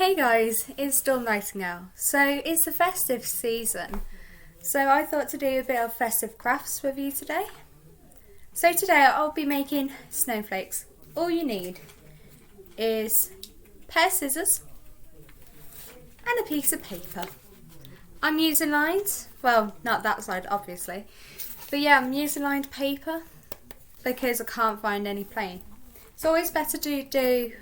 Hey guys, it's Storm Nightingale. So it's the festive season, so I thought to do a bit of festive crafts with you today. So today I'll be making snowflakes. All you need is a pair of scissors and a piece of paper. I'm using lines, well not that side obviously, but yeah, I'm using lined paper because I can't find any plain. It's always better to do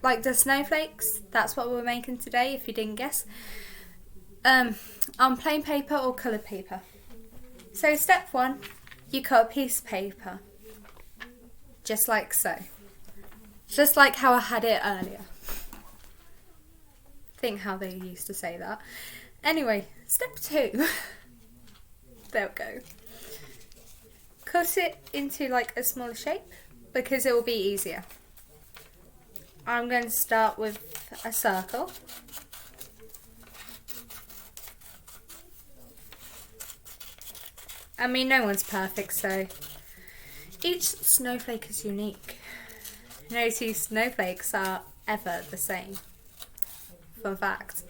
like the snowflakes. That's what we're making today, if you didn't guess, on plain paper or coloured paper. So step one, you cut a piece of paper just like so, just like how I had it earlier. Think how they used to say that. Anyway, step two, there we go, cut it into like a smaller shape because it will be easier. I'm going to start with a circle. I mean, no one's perfect, so each snowflake is unique. No two snowflakes are ever the same. Fun fact.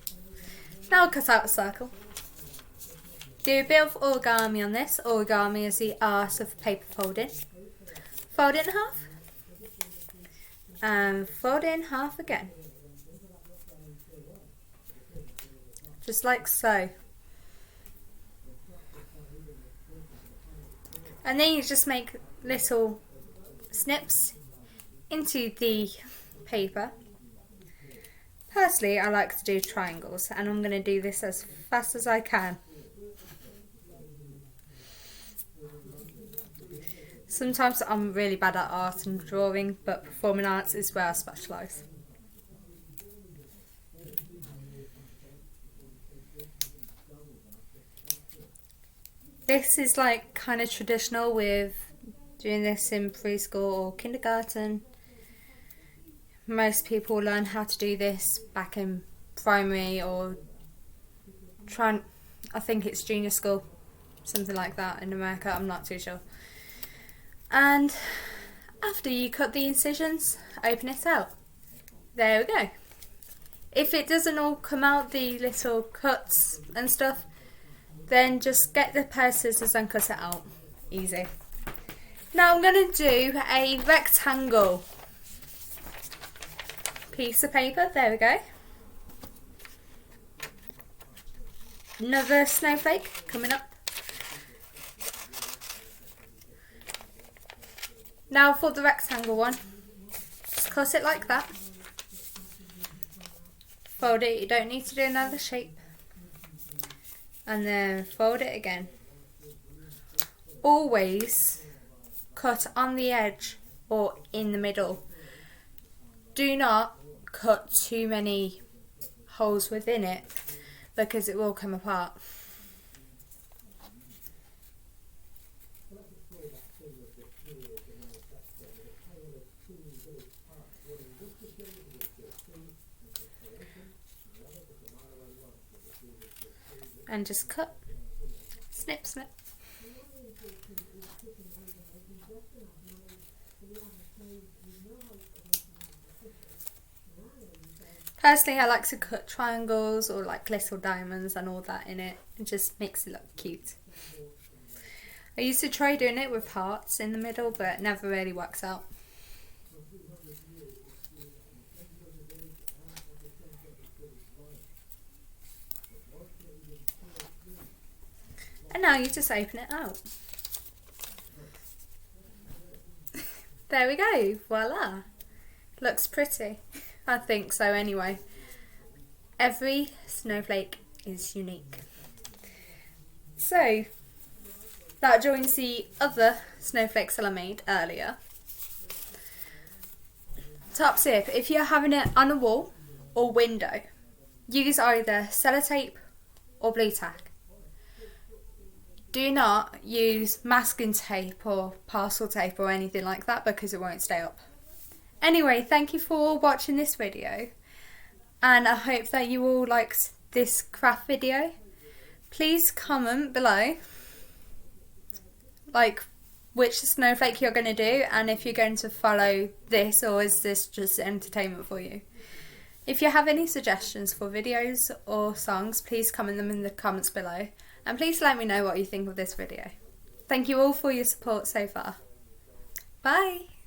Now I'll cut out a circle. Do a bit of origami on this. Origami is the art of paper folding. Fold it in half. And fold it in half again, just like so, and then you just make little snips into the paper. Personally, I like to do triangles, and I'm going to do this as fast as I can. Sometimes I'm really bad at art and drawing, but performing arts is where I specialise. This is like kind of traditional with doing this in preschool or kindergarten. Most people learn how to do this back in primary or I think it's junior school, something like that in America, I'm not too sure. And after you cut the incisions, open it out. There we go. If it doesn't all come out, the little cuts and stuff, then just get the pair of scissors and cut it out. Easy. Now I'm going to do a rectangle piece of paper. There we go. Another snowflake coming up. Now for the rectangle one, just cut it like that. Fold it, you don't need to do another shape. And then fold it again. Always cut on the edge or in the middle. Do not cut too many holes within it because it will come apart. And just cut, snip, snip. Personally, I like to cut triangles or like little diamonds and all that in it. It just makes it look cute. I used to try doing it with hearts in the middle, but it never really works out. And now you just open it out. There we go, voila. Looks pretty. I think so anyway. Every snowflake is unique. So, that joins the other snowflakes that I made earlier. Top tip, if you're having it on a wall or window, use either sellotape or blue tack. Do not use masking tape or parcel tape or anything like that because it won't stay up. Anyway, thank you for watching this video, and I hope that you all liked this craft video. Please comment below like which snowflake you're going to do and if you're going to follow this or is this just entertainment for you. If you have any suggestions for videos or songs, please comment them in the comments below, and please let me know what you think of this video. Thank you all for your support so far. Bye!